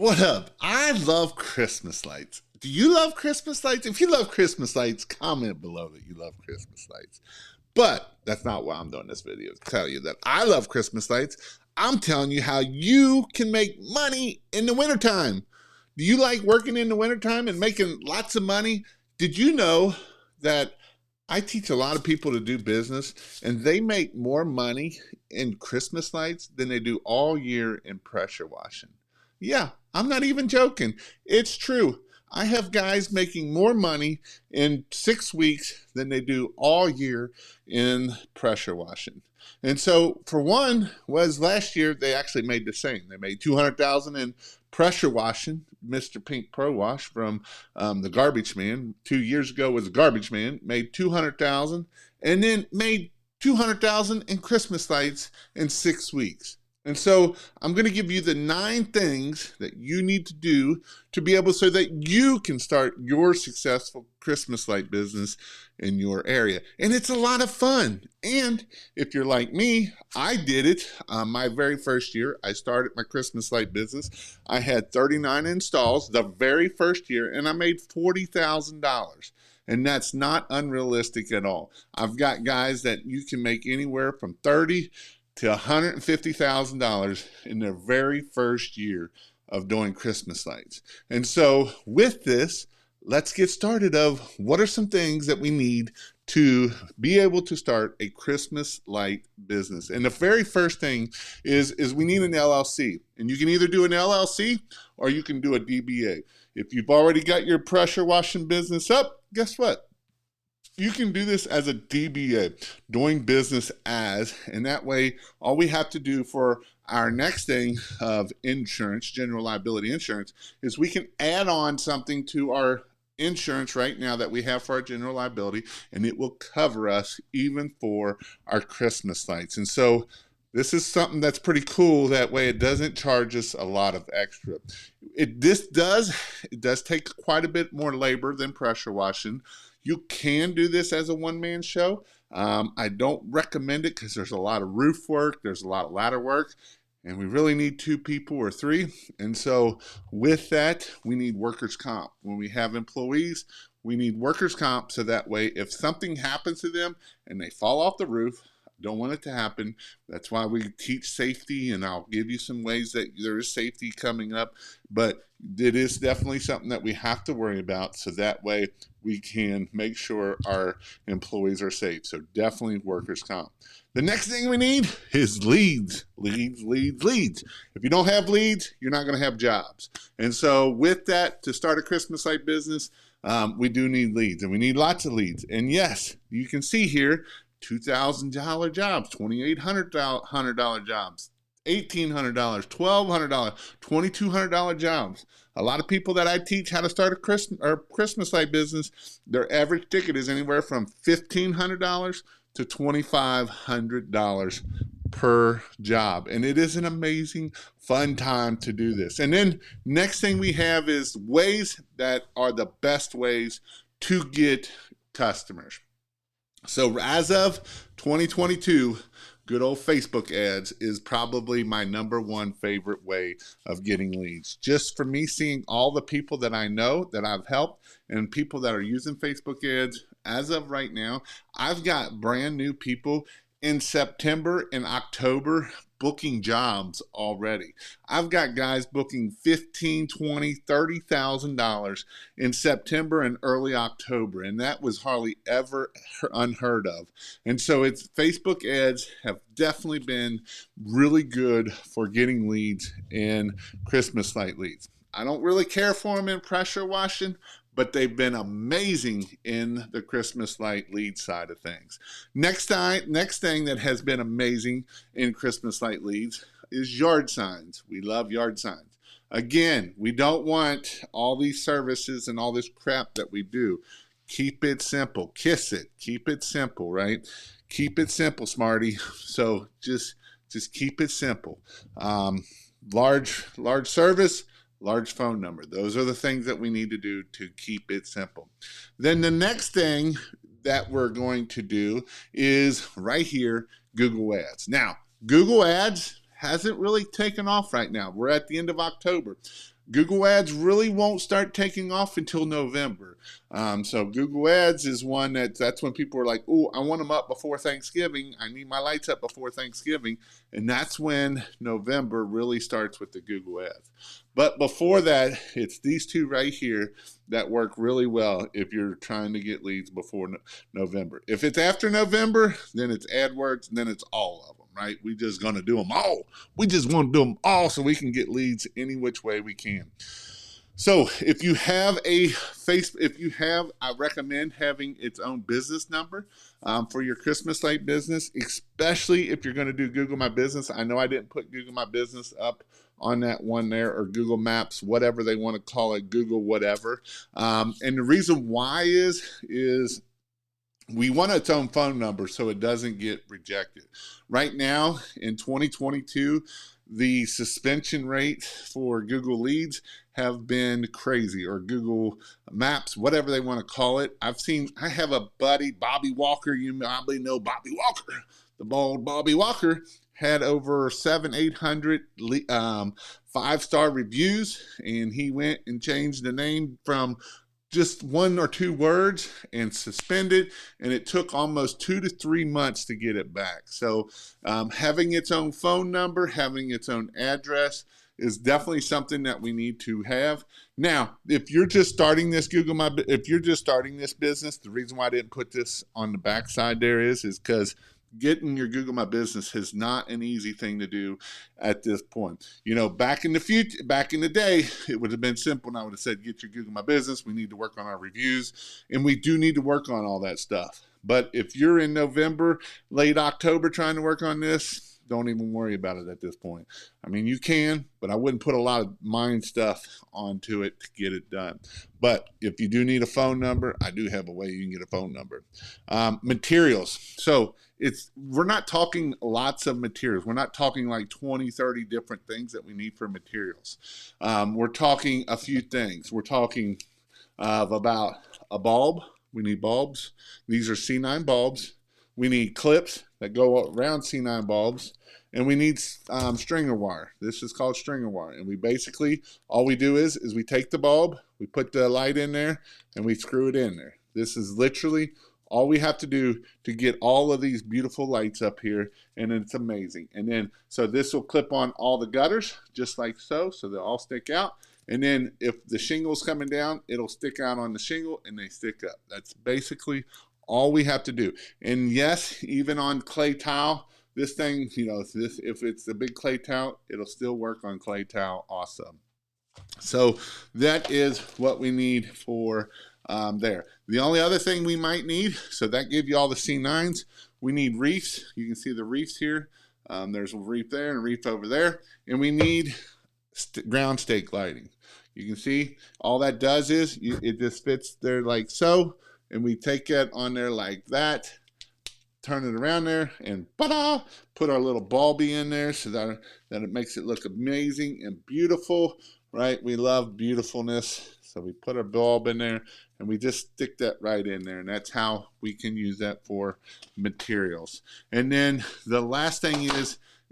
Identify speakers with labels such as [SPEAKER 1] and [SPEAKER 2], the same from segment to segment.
[SPEAKER 1] What up? I love Christmas lights. Do you love Christmas lights? If you love Christmas lights, comment below that you love Christmas lights. But that's not why I'm doing this video, to tell you that I love Christmas lights. I'm telling you how you can make money in the wintertime. Do you like working in the wintertime and making lots of money? Did you know that I teach a lot of people to do business and they make more money in Christmas lights than they do all year in pressure washing? Yeah, I'm not even joking. It's true. I have guys making more money in 6 weeks than they do all year in pressure washing. And so for one was last year, they actually made the same. They made 200,000 in pressure washing, Mr. Pink Pro Wash from the Garbage Man. 2 years ago was the Garbage Man, made 200,000 and then made 200,000 in Christmas lights in 6 weeks. And so I'm going to give you the 9 things that you need to do to be able so that you can start your successful Christmas light business in your area. And it's a lot of fun. And if you're like me, I did it my very first year. I started my Christmas light business. I had 39 installs the very first year, and I made $40,000. And that's not unrealistic at all. I've got guys that you can make anywhere from 30 to $150,000 in their very first year of doing Christmas lights. And so with this, let's get started of what are some things that we need to be able to start a Christmas light business. And the very first thing is we need an LLC. And you can either do an LLC or you can do a DBA. If you've already got your pressure washing business up, guess what? You can do this as a DBA, doing business as, and that way all we have to do for our next thing of insurance, general liability insurance, is we can add on something to our insurance right now that we have for our general liability, and it will cover us even for our Christmas lights. And so this is something that's pretty cool. That way it doesn't charge us a lot of extra. It does take quite a bit more labor than pressure washing. You can do this as a one-man show. I don't recommend it because there's a lot of roof work, there's a lot of ladder work, and we really need 2 people or 3. And so with that, we need workers' comp. When we have employees, we need workers' comp so that way if something happens to them and they fall off the roof, don't want it to happen. That's why we teach safety, and I'll give you some ways that there is safety coming up, but it is definitely something that we have to worry about so that way we can make sure our employees are safe. So definitely workers' comp. The next thing we need is leads. Leads. If you don't have leads, you're not going to have jobs. And so with that, to start a Christmas light business, we do need leads, and we need lots of leads. And yes, you can see here, $2,000 jobs, $2,800 jobs, $1,800, $1,200, $2,200 jobs. A lot of people that I teach how to start a Christmas light business, their average ticket is anywhere from $1,500 to $2,500 per job. And it is an amazing, fun time to do this. And then next thing we have is ways that are the best ways to get customers. So as of 2022, good old Facebook ads is probably my #1 favorite way of getting leads. Just for me seeing all the people that I know that I've helped and people that are using Facebook ads, as of right now, I've got brand new people in September and October booking jobs already. I've got guys booking $15,000, $20,000, $30,000 in September and early October, and that was hardly ever unheard of. And so it's Facebook ads have definitely been really good for getting leads and Christmas light leads. I don't really care for them in pressure washing, but they've been amazing in the Christmas light lead side of things. Next thing that has been amazing in Christmas light leads is yard signs. We love yard signs. Again, we don't want all these services and all this crap that we do. Keep it simple. Kiss it. Keep it simple, right? Keep it simple, Smarty. So just keep it simple. Large service, large phone number. Those are the things that we need to do to keep it simple. Then the next thing that we're going to do is right here, Google Ads. Now, Google Ads hasn't really taken off right now. We're at the end of October. Google Ads really won't start taking off until November. So Google Ads is one that's when people are like, oh, I want them up before Thanksgiving. I need my lights up before Thanksgiving. And that's when November really starts with the Google Ads. But before that, it's these two right here that work really well if you're trying to get leads before November. If it's after November, then it's AdWords, and then it's all of them, right? We just gonna do them all. We just want to do them all so we can get leads any which way we can. So if you have I recommend having its own business number for your Christmas light business, especially if you're going to do Google My Business. I know I didn't put Google My Business up on that one there, or Google Maps, whatever they want to call it, Google whatever. And the reason why is we want its own phone number so it doesn't get rejected. Right now in 2022, the suspension rate for Google Leads have been crazy, or Google Maps, whatever they want to call it. I have a buddy, Bobby Walker. You probably know Bobby Walker. The bald Bobby Walker had over 800 5-star reviews, and he went and changed the name from just 1 or 2 words and suspended, and it took almost 2 to 3 months to get it back. So having its own phone number, having its own address is definitely something that we need to have. Now, if you're just starting this if you're just starting this business, the reason why I didn't put this on the backside there is because getting your Google My Business is not an easy thing to do at this point. You know, back in the day, it would have been simple, and I would have said, get your Google My Business. We need to work on our reviews, and we do need to work on all that stuff. But if you're in November, late October trying to work on this, don't even worry about it at this point. I mean, you can, but I wouldn't put a lot of mind stuff onto it to get it done. But if you do need a phone number, I do have a way you can get a phone number. Materials. So we're not talking lots of materials. We're not talking like 20, 30 different things that we need for materials. We're talking a few things. We're talking of about a bulb. We need bulbs. These are C9 bulbs. We need clips that go around C9 bulbs, and we need stringer wire. This is called stringer wire, and we basically, all we do is we take the bulb, we put the light in there, and we screw it in there. This is literally all we have to do to get all of these beautiful lights up here, and it's amazing. And then, so this will clip on all the gutters, just like so they'll all stick out. And then if the shingle's coming down, it'll stick out on the shingle, and they stick up. That's basically all we have to do. And yes, even on clay tile, this thing, you know, if it's a big clay tile, it'll still work on clay tile awesome. So that is what we need for there. The only other thing we might need, so that gives you all the C9s, we need reefs. You can see the reefs here. There's a reef there and a reef over there. And we need ground stake lighting. You can see all that does is it just fits there like so. And we take it on there like that, turn it around there, and ta-da, put our little bulby in there so that it makes it look amazing and beautiful, right? We love beautifulness. So we put our bulb in there, and we just stick that right in there, and that's how we can use that for materials. And then the last thing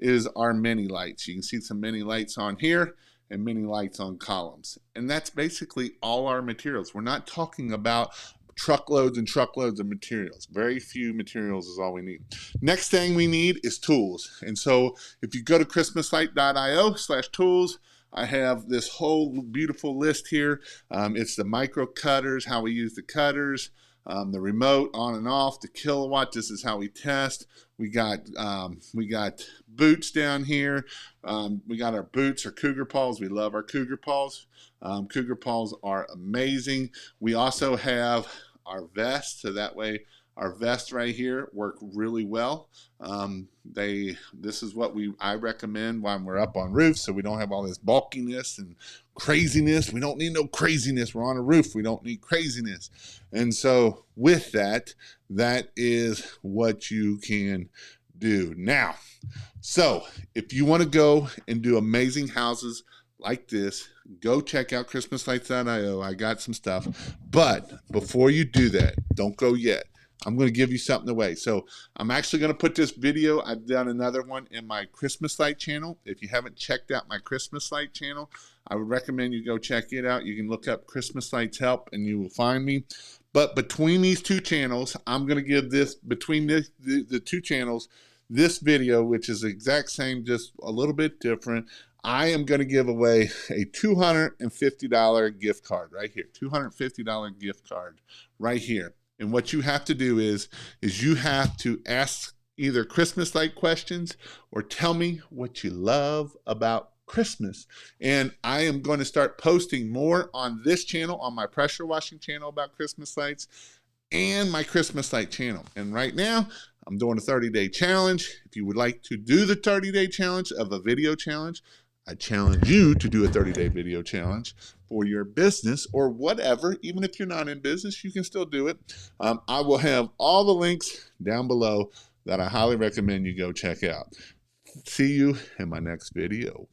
[SPEAKER 1] is our mini lights. You can see some mini lights on here and mini lights on columns. And that's basically all our materials. We're not talking about truckloads and truckloads of materials. Very few materials is all we need. Next thing we need is tools. And so if you go to christmaslight.io/tools, I have this whole beautiful list here. It's the micro cutters, how we use the cutters, the remote on and off, the kilowatt. This is how we test. We got boots down here. We got our boots, our cougar paws. We love our cougar paws. Cougar paws are amazing. We also have our vests, so that way our vests right here work really well. This is what I recommend when we're up on roofs, so we don't have all this bulkiness and craziness. We don't need no craziness. We're on a roof. We don't need craziness. And so with that is what you can do. Now, so if you want to go and do amazing houses like this, go check out christmaslights.io. I got some stuff. But before you do that, don't go yet. I'm going to give you something away. So I'm actually going to put this video. I've done another one in my Christmas light channel. If you haven't checked out my Christmas light channel, I would recommend you go check it out. You can look up Christmas Lights Help and you will find me. But between these two channels, I'm going to give this, between the two channels, this video, which is the exact same, just a little bit different. I am going to give away a $250 gift card right here. $250 gift card right here. And what you have to do is you have to ask either Christmas light questions or tell me what you love about Christmas. And I am going to start posting more on this channel, on my pressure washing channel, about Christmas lights, and my Christmas light channel. And right now, I'm doing a 30-day challenge. If you would like to do the 30-day challenge of a video challenge, I challenge you to do a 30-day video challenge for your business or whatever. Even if you're not in business, you can still do it. I will have all the links down below that I highly recommend you go check out. See you in my next video.